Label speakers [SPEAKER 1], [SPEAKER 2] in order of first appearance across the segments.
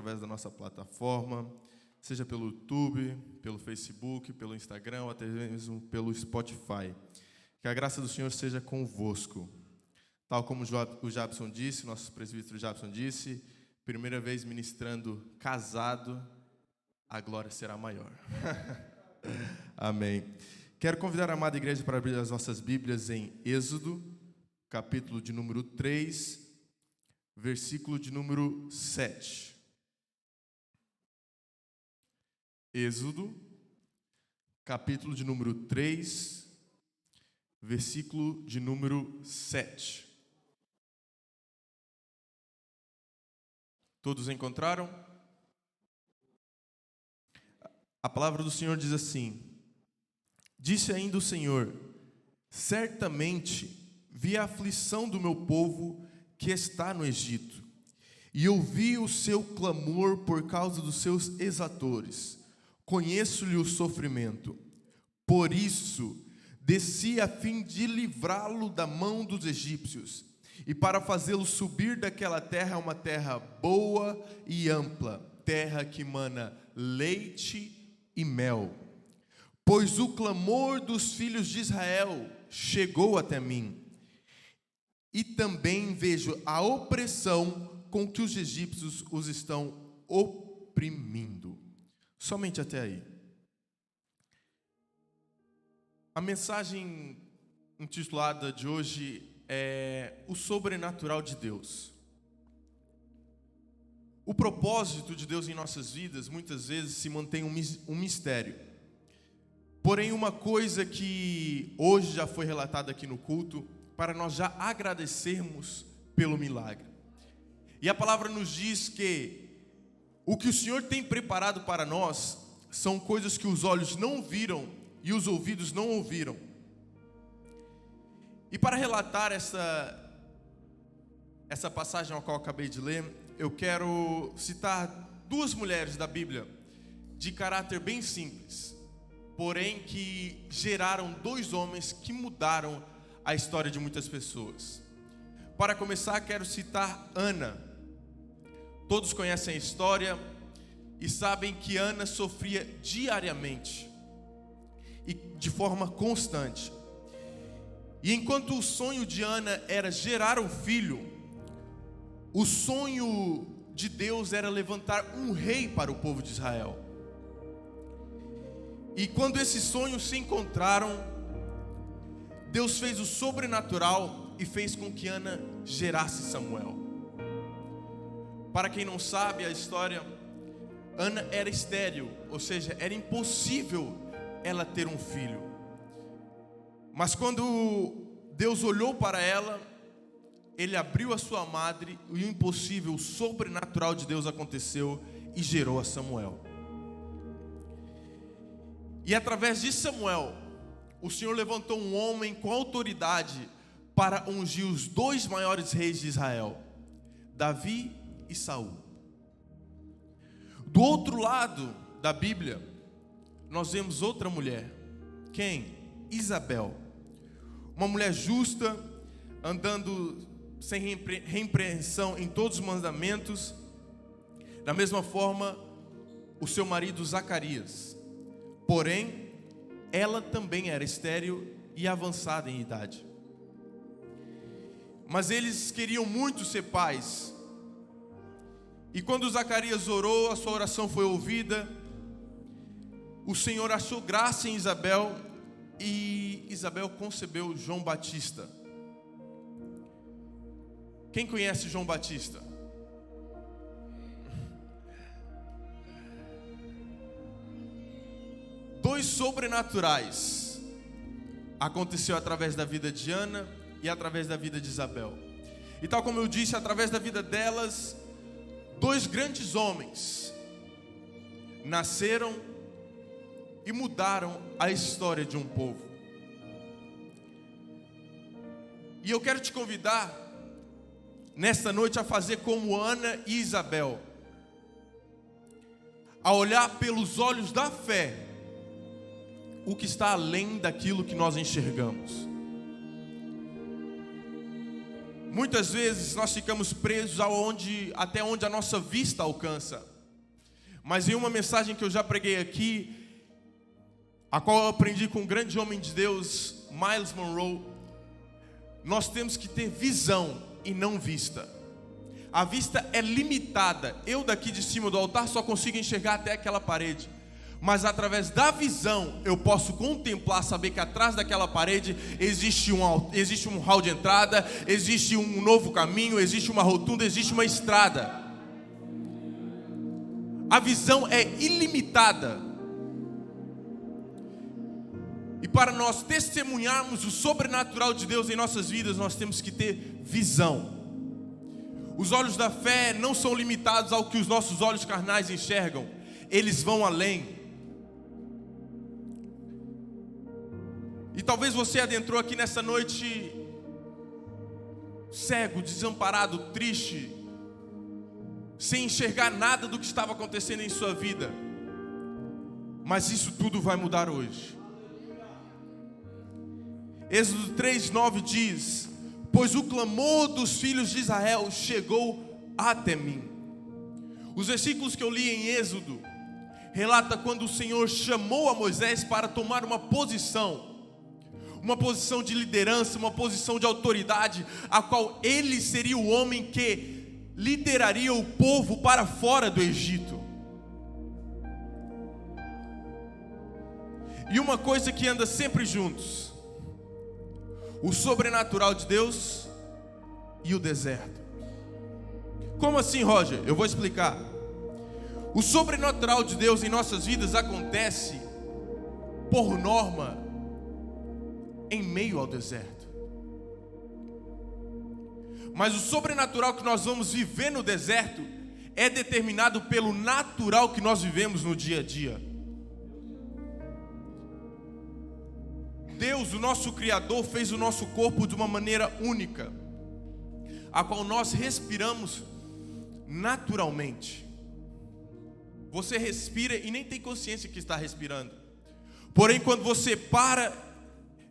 [SPEAKER 1] através da nossa plataforma, seja pelo YouTube, pelo Facebook, pelo Instagram ou até mesmo pelo Spotify. Que a graça do Senhor seja convosco. Tal como o Jabson disse, nosso presbítero Jabson disse, primeira vez ministrando casado, a glória será maior. Amém. Quero convidar a amada igreja para abrir as nossas Bíblias em Êxodo, capítulo de número 3, versículo de número 7. Êxodo, capítulo de número 3, versículo de número 7. Todos encontraram? A palavra do Senhor diz assim: disse ainda o Senhor, certamente vi a aflição do meu povo que está no Egito, e ouvi o seu clamor por causa dos seus exatores. Conheço-lhe o sofrimento. Por isso, desci a fim de livrá-lo da mão dos egípcios, e para fazê-lo subir daquela terra, uma terra boa e ampla, terra que mana leite e mel. Pois o clamor dos filhos de Israel chegou até mim, e também vejo a opressão com que os egípcios os estão oprimindo. Somente até aí. A mensagem intitulada de hoje é o sobrenatural de Deus. O propósito de Deus em nossas vidas muitas vezes se mantém um mistério. Porém, uma coisa que hoje já foi relatada aqui no culto, para nós já agradecermos pelo milagre. E a palavra nos diz que o que o Senhor tem preparado para nós são coisas que os olhos não viram e os ouvidos não ouviram. E para relatar essa passagem a qual eu acabei de ler, eu quero citar duas mulheres da Bíblia de caráter bem simples, porém que geraram dois homens que mudaram a história de muitas pessoas. Para começar, quero citar Ana. Todos conhecem a história e sabem que Ana sofria diariamente e de forma constante. E enquanto o sonho de Ana era gerar um filho, o sonho de Deus era levantar um rei para o povo de Israel. E quando esses sonhos se encontraram, Deus fez o sobrenatural e fez com que Ana gerasse Samuel. Para quem não sabe a história, Ana era estéril, ou seja, era impossível ela ter um filho. Mas quando Deus olhou para ela, Ele abriu a sua madre e o impossível, o sobrenatural de Deus aconteceu e gerou a Samuel. E através de Samuel, o Senhor levantou um homem com autoridade para ungir os dois maiores reis de Israel, Davi e Saul. Do outro lado da Bíblia, nós vemos outra mulher. Quem? Isabel. Uma mulher justa, andando sem repreensão em todos os mandamentos. Da mesma forma, o seu marido Zacarias. Porém, ela também era estéril e avançada em idade. Mas eles queriam muito ser pais. E quando Zacarias orou, a sua oração foi ouvida. O Senhor achou graça em Isabel e Isabel concebeu João Batista. Quem conhece João Batista? Dois sobrenaturais aconteceu através da vida de Ana e através da vida de Isabel. E tal como eu disse, através da vida delas, dois grandes homens nasceram e mudaram a história de um povo. E eu quero te convidar nesta noite a fazer como Ana e Isabel, a olhar pelos olhos da fé o que está além daquilo que nós enxergamos. Muitas vezes nós ficamos presos até onde a nossa vista alcança. Mas em uma mensagem que eu já preguei aqui, a qual eu aprendi com um grande homem de Deus, Myles Munroe, nós temos que ter visão e não vista. A vista é limitada. Eu daqui de cima do altar só consigo enxergar até aquela parede. Mas através da visão eu posso contemplar, saber que atrás daquela parede existe um hall de entrada, existe um novo caminho, existe uma rotunda, existe uma estrada. A visão é ilimitada. E para nós testemunharmos o sobrenatural de Deus em nossas vidas, nós temos que ter visão. Os olhos da fé não são limitados ao que os nossos olhos carnais enxergam. Eles vão além. E talvez você adentrou aqui nessa noite cego, desamparado, triste, sem enxergar nada do que estava acontecendo em sua vida. Mas isso tudo vai mudar hoje. Êxodo 3:9 diz: pois o clamor dos filhos de Israel chegou até mim. Os versículos que eu li em Êxodo relata quando o Senhor chamou a Moisés para tomar uma posição de liderança, uma posição de autoridade, a qual ele seria o homem que lideraria o povo para fora do Egito. E uma coisa que anda sempre juntos: o sobrenatural de Deus e o deserto. Como assim, Roger? Eu vou explicar. O sobrenatural de Deus em nossas vidas acontece, por norma, em meio ao deserto. Mas o sobrenatural que nós vamos viver no deserto é determinado pelo natural que nós vivemos no dia a dia. Deus, o nosso Criador, fez o nosso corpo de uma maneira única, a qual nós respiramos naturalmente. Você respira e nem tem consciência que está respirando. Porém, quando você para,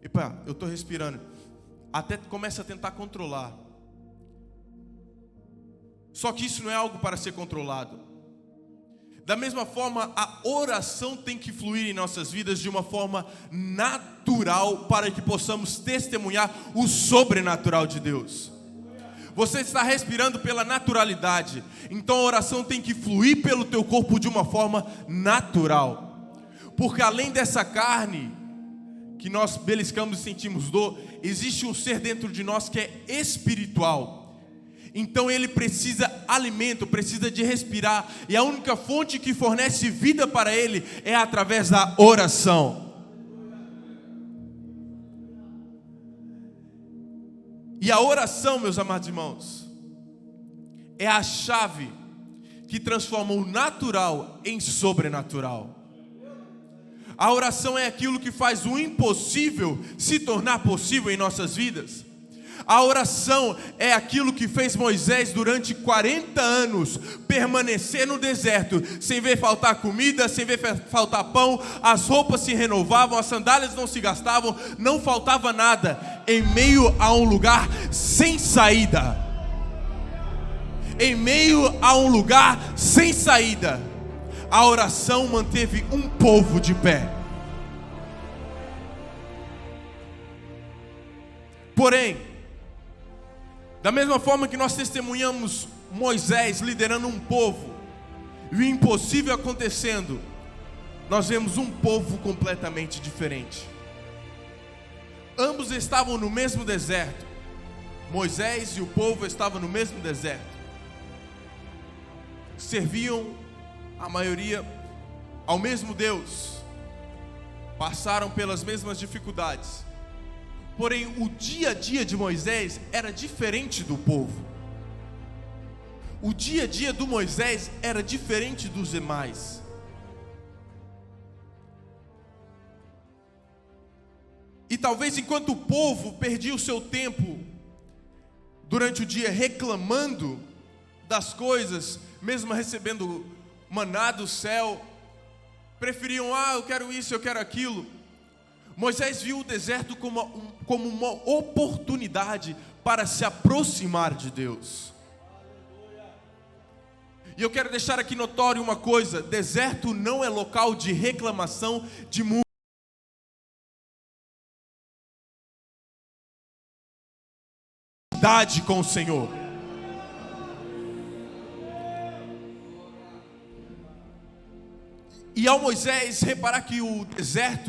[SPEAKER 1] epa, eu estou respirando, até começa a tentar controlar. Só que isso não é algo para ser controlado. Da mesma forma, a oração tem que fluir em nossas vidas de uma forma natural, para que possamos testemunhar o sobrenatural de Deus. Você está respirando pela naturalidade, então a oração tem que fluir pelo teu corpo de uma forma natural. Porque além dessa carne que nós beliscamos e sentimos dor, existe um ser dentro de nós que é espiritual. Então ele precisa alimento, precisa de respirar, e a única fonte que fornece vida para ele é através da oração. E a oração, meus amados irmãos, é a chave que transforma o natural em sobrenatural. A oração é aquilo que faz o impossível se tornar possível em nossas vidas. A oração é aquilo que fez Moisés durante 40 anos permanecer no deserto, sem ver faltar comida, sem ver faltar pão, as roupas se renovavam, as sandálias não se gastavam, não faltava nada, em meio a um lugar sem saída. Em meio a um lugar sem saída, a oração manteve um povo de pé. Porém, da mesma forma que nós testemunhamos Moisés liderando um povo e o impossível acontecendo, nós vemos um povo completamente diferente. Ambos estavam no mesmo deserto. Moisés e o povo estavam no mesmo deserto. Serviam, a maioria, ao mesmo Deus. Passaram pelas mesmas dificuldades. Porém, o dia a dia de Moisés era diferente do povo. O dia a dia do Moisés era diferente dos demais. E talvez enquanto o povo perdia o seu tempo durante o dia reclamando das coisas, mesmo recebendo maná do céu, preferiam, eu quero isso, eu quero aquilo. Moisés viu o deserto como uma oportunidade para se aproximar de Deus. E eu quero deixar aqui notório uma coisa: deserto não é local de reclamação, de murmuração com o Senhor. E ao Moisés reparar que o deserto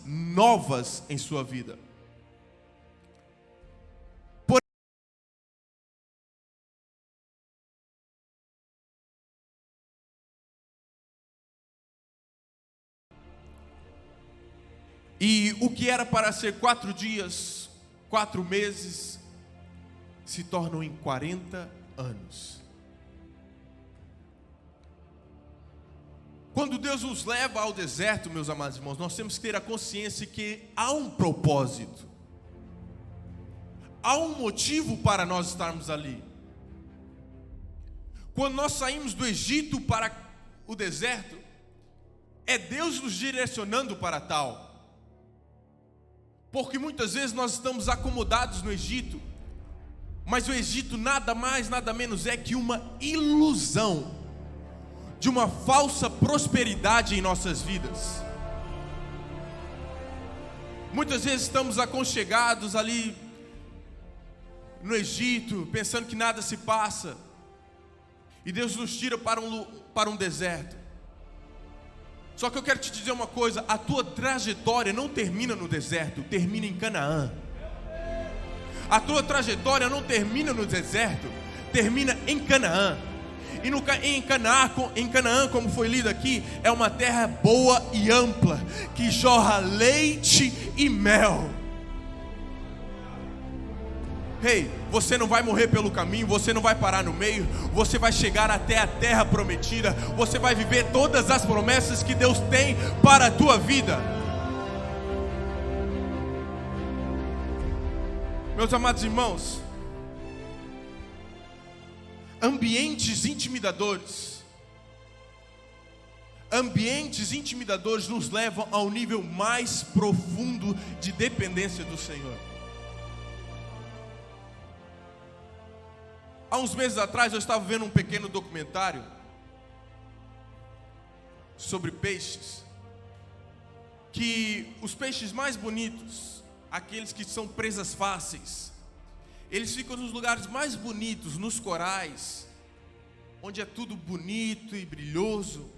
[SPEAKER 1] novas em sua vida. E o que era para ser 4 dias, 4 meses, se tornam em 40 anos. Quando Deus nos leva ao deserto, meus amados irmãos, nós temos que ter a consciência que há um propósito, há um motivo para nós estarmos ali. Quando nós saímos do Egito para o deserto, é Deus nos direcionando para tal. Porque muitas vezes nós estamos acomodados no Egito, mas o Egito nada mais, nada menos é que uma ilusão de uma falsa prosperidade em nossas vidas. Muitas vezes estamos aconchegados ali no Egito, pensando que nada se passa, e Deus nos tira para um deserto. Só que eu quero te dizer uma coisa: a tua trajetória não termina no deserto, termina em Canaã. A tua trajetória não termina no deserto, termina em Canaã. E em Canaã, como foi lido aqui, é uma terra boa e ampla, que jorra leite e mel. Ei, você não vai morrer pelo caminho, você não vai parar no meio, você vai chegar até a terra prometida, você vai viver todas as promessas que Deus tem para a tua vida. Meus amados irmãos, ambientes intimidadores nos levam ao nível mais profundo de dependência do Senhor. Há uns meses atrás eu estava vendo um pequeno documentário sobre peixes, que os peixes mais bonitos, aqueles que são presas fáceis, eles ficam nos lugares mais bonitos, nos corais, onde é tudo bonito e brilhoso.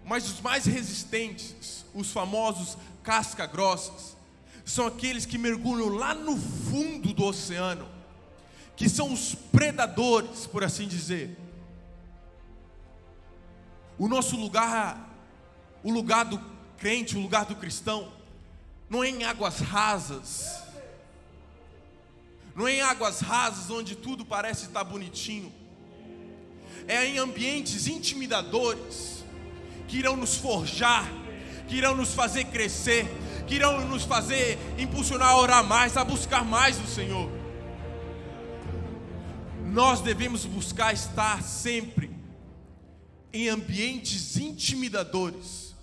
[SPEAKER 1] Mas os mais resistentes, os famosos casca-grossas, são aqueles que mergulham lá no fundo do oceano, que são os predadores, por assim dizer. O nosso lugar, o lugar do crente, o lugar do cristão, não é em águas rasas. Não é em águas rasas onde tudo parece estar bonitinho. É em ambientes intimidadores, que irão nos forjar, que irão nos fazer crescer, que irão nos fazer impulsionar a orar mais, a buscar mais do Senhor. Nós devemos buscar estar sempre em ambientes intimidadores,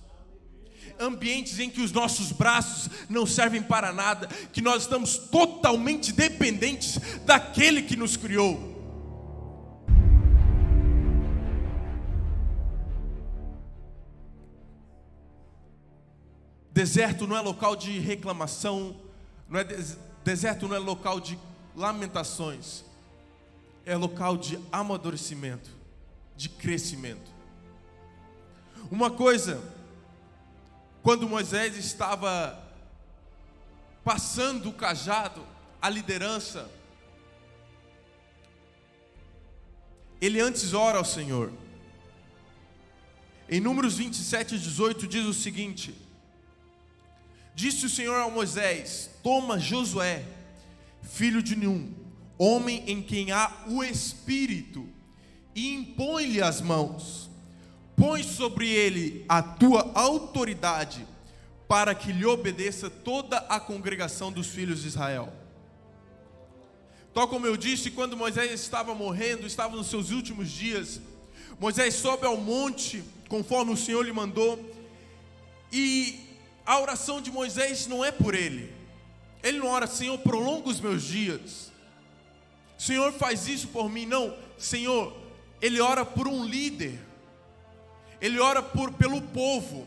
[SPEAKER 1] ambientes em que os nossos braços não servem para nada, que nós estamos totalmente dependentes daquele que nos criou. Deserto não é local de reclamação, deserto não é local de lamentações, é local de amadurecimento, de crescimento. Uma coisa, quando Moisés estava passando o cajado, a liderança, ele antes ora ao Senhor. Em Números 27:18 diz o seguinte: disse o Senhor a Moisés: toma Josué, filho de Num, homem em quem há o Espírito, e impõe-lhe as mãos. Põe sobre ele a tua autoridade, para que lhe obedeça toda a congregação dos filhos de Israel. Tal como eu disse, quando Moisés estava morrendo, estava nos seus últimos dias, Moisés sobe ao monte, conforme o Senhor lhe mandou, e a oração de Moisés não é por ele, Ele não ora, Senhor, prolonga os meus dias. Senhor, faz isso por mim. Não, Senhor, ele ora por um líder. Ele ora pelo povo.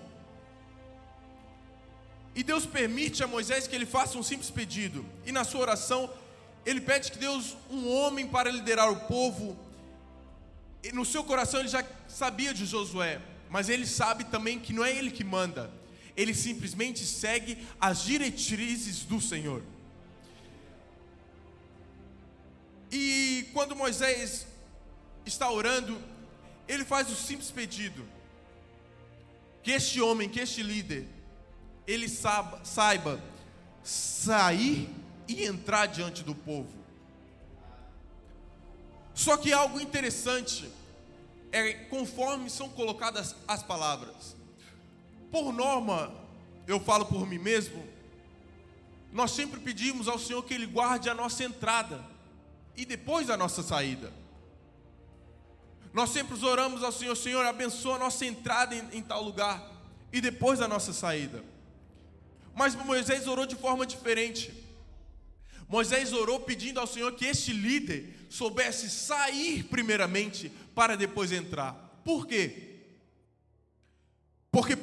[SPEAKER 1] E Deus permite a Moisés que ele faça um simples pedido. E na sua oração, ele pede que Deus, um homem para liderar o povo. E no seu coração ele já sabia de Josué, mas ele sabe também que não é ele que manda. Ele simplesmente segue as diretrizes do Senhor. E quando Moisés está orando, ele faz o simples pedido: que este homem, que este líder, ele saiba sair e entrar diante do povo. Só que algo interessante é conforme são colocadas as palavras. Por norma, eu falo por mim mesmo, nós sempre pedimos ao Senhor que Ele guarde a nossa entrada e depois a nossa saída. Nós sempre oramos ao Senhor: Senhor, abençoa a nossa entrada em tal lugar e depois a nossa saída. Mas Moisés orou de forma diferente. Moisés orou pedindo ao Senhor que este líder soubesse sair primeiramente para depois entrar. Por quê? Porque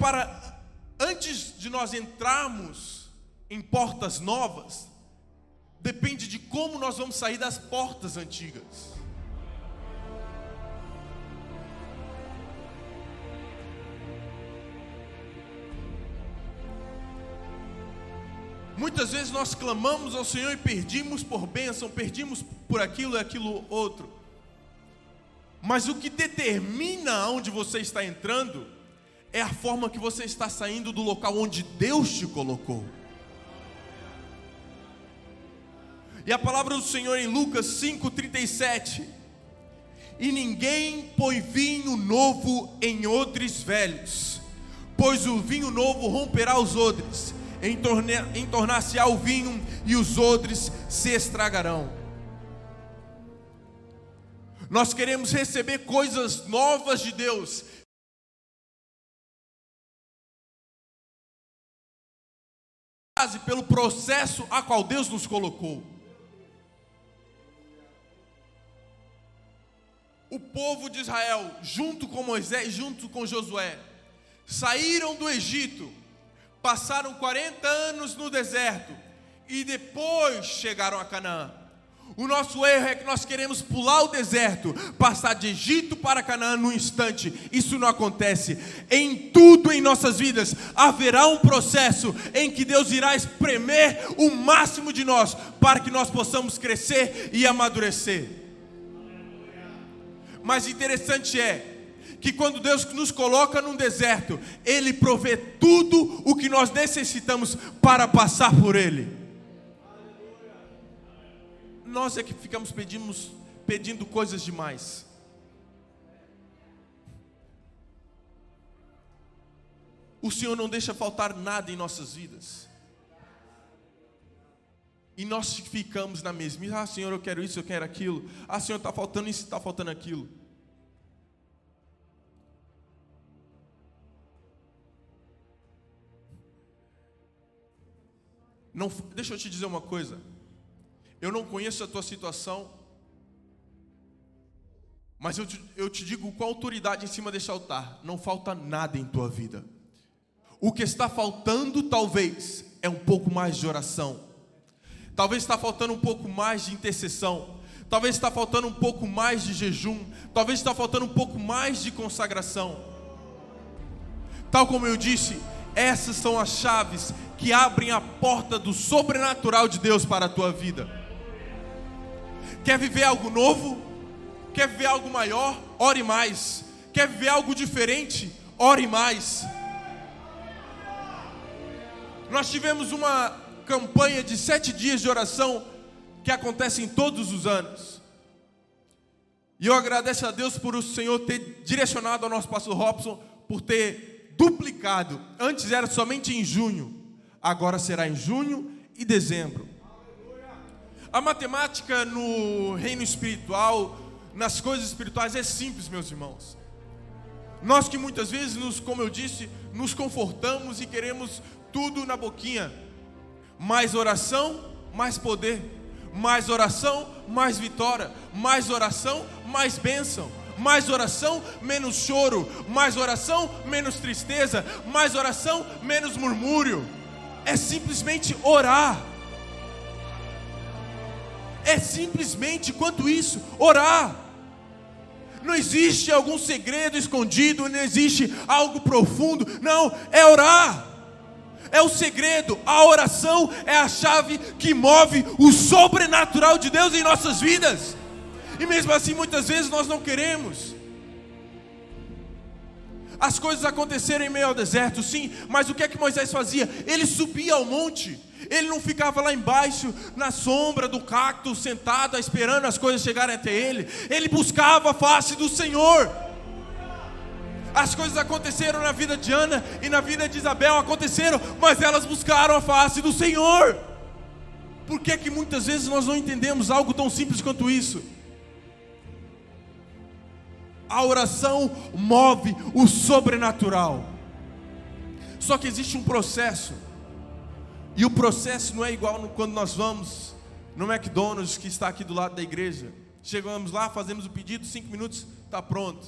[SPEAKER 1] antes de nós entrarmos em portas novas, depende de como nós vamos sair das portas antigas. Muitas vezes nós clamamos ao Senhor e pedimos por bênção, pedimos por aquilo e aquilo outro. Mas o que determina onde você está entrando é a forma que você está saindo do local onde Deus te colocou. E a palavra do Senhor em Lucas 5:37: e ninguém põe vinho novo em odres velhos, pois o vinho novo romperá os odres, entornar-se-á o vinho e os odres se estragarão. Nós queremos receber coisas novas de Deus, pelo processo a qual Deus nos colocou. O povo de Israel, junto com Moisés, junto com Josué, saíram do Egito, passaram 40 anos no deserto e depois chegaram a Canaã. O nosso erro é que nós queremos pular o deserto, passar de Egito para Canaã num instante. Isso não acontece. Em tudo em nossas vidas haverá um processo em que Deus irá espremer o máximo de nós para que nós possamos crescer e amadurecer. Mas interessante é que quando Deus nos coloca num deserto, Ele provê tudo o que nós necessitamos para passar por ele. Nós é que ficamos pedindo coisas demais. O Senhor não deixa faltar nada em nossas vidas. E nós ficamos na mesma. Ah, Senhor, eu quero isso, eu quero aquilo. Ah, Senhor, está faltando isso, está faltando aquilo. Não, deixa eu te dizer uma coisa. Eu não conheço a tua situação, mas eu te digo com autoridade em cima deste altar: não falta nada em tua vida. O que está faltando talvez é um pouco mais de oração. Talvez está faltando um pouco mais de intercessão. Talvez está faltando um pouco mais de jejum. Talvez está faltando um pouco mais de consagração. Tal como eu disse, essas são as chaves que abrem a porta do sobrenatural de Deus para a tua vida. Quer viver algo novo? Quer viver algo maior? Ore mais. Quer viver algo diferente? Ore mais. Nós tivemos uma campanha de 7 dias de oração que acontece em todos os anos. E eu agradeço a Deus por o Senhor ter direcionado ao nosso pastor Robson, por ter duplicado. Antes era somente em junho, agora será em junho e dezembro. A matemática no reino espiritual, nas coisas espirituais, é simples, meus irmãos. Nós que muitas vezes, como eu disse, nos confortamos e queremos tudo na boquinha. Mais oração, mais poder. Mais oração, mais vitória. Mais oração, mais bênção. Mais oração, menos choro. Mais oração, menos tristeza. Mais oração, menos murmúrio. É simplesmente orar. É simplesmente quanto isso, orar. Não existe algum segredo escondido, não existe algo profundo. Não, é orar. É o segredo, a oração é a chave que move o sobrenatural de Deus em nossas vidas. E mesmo assim, muitas vezes nós não queremos. As coisas aconteceram em meio ao deserto, sim, mas o que é que Moisés fazia? Ele subia ao monte, ele não ficava lá embaixo, na sombra do cacto, sentado, esperando as coisas chegarem até ele. Ele buscava a face do Senhor. As coisas aconteceram na vida de Ana e na vida de Isabel, aconteceram, mas elas buscaram a face do Senhor. Por que que muitas vezes nós não entendemos algo tão simples quanto isso? A oração move o sobrenatural. Só que existe um processo. E o processo não é igual quando nós vamos no McDonald's, que está aqui do lado da igreja. Chegamos lá, fazemos o pedido, 5 minutos, está pronto.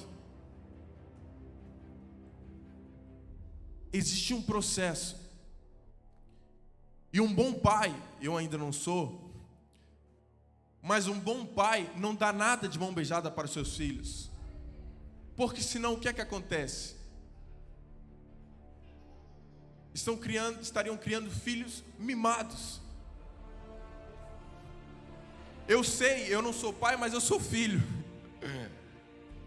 [SPEAKER 1] Existe um processo. E um bom pai, eu ainda não sou, mas um bom pai não dá nada de mão beijada para os seus filhos. Porque senão o que é que acontece? Estariam criando filhos mimados. Eu sei, eu não sou pai, mas eu sou filho.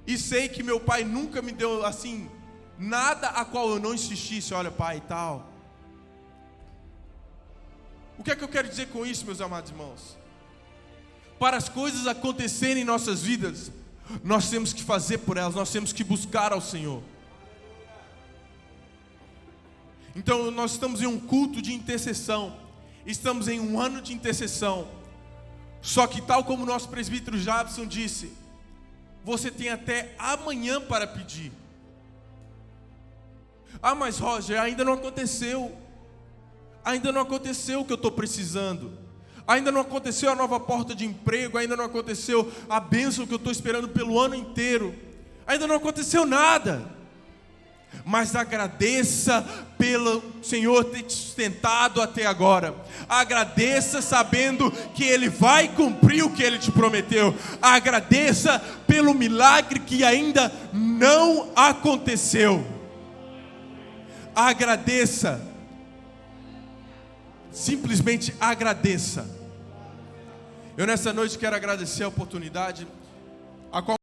[SPEAKER 1] E sei que meu pai nunca me deu assim nada a qual eu não insistisse. Olha, pai e tal. O que é que eu quero dizer com isso, meus amados irmãos? Para as coisas acontecerem em nossas vidas, nós temos que fazer por elas, nós temos que buscar ao Senhor. Então nós estamos em um culto de intercessão, estamos em um ano de intercessão. Só que tal como o nosso presbítero Jabson disse, você tem até amanhã para pedir. Ah, mas Roger, ainda não aconteceu. Ainda não aconteceu o que eu estou precisando. Ainda não aconteceu a nova porta de emprego. Ainda não aconteceu a bênção que eu estou esperando pelo ano inteiro. Ainda não aconteceu nada. Mas agradeça pelo Senhor ter te sustentado até agora. Agradeça sabendo que Ele vai cumprir o que Ele te prometeu. Agradeça pelo milagre que ainda não aconteceu. Agradeça. Simplesmente agradeça. Eu nessa noite quero agradecer a oportunidade a qual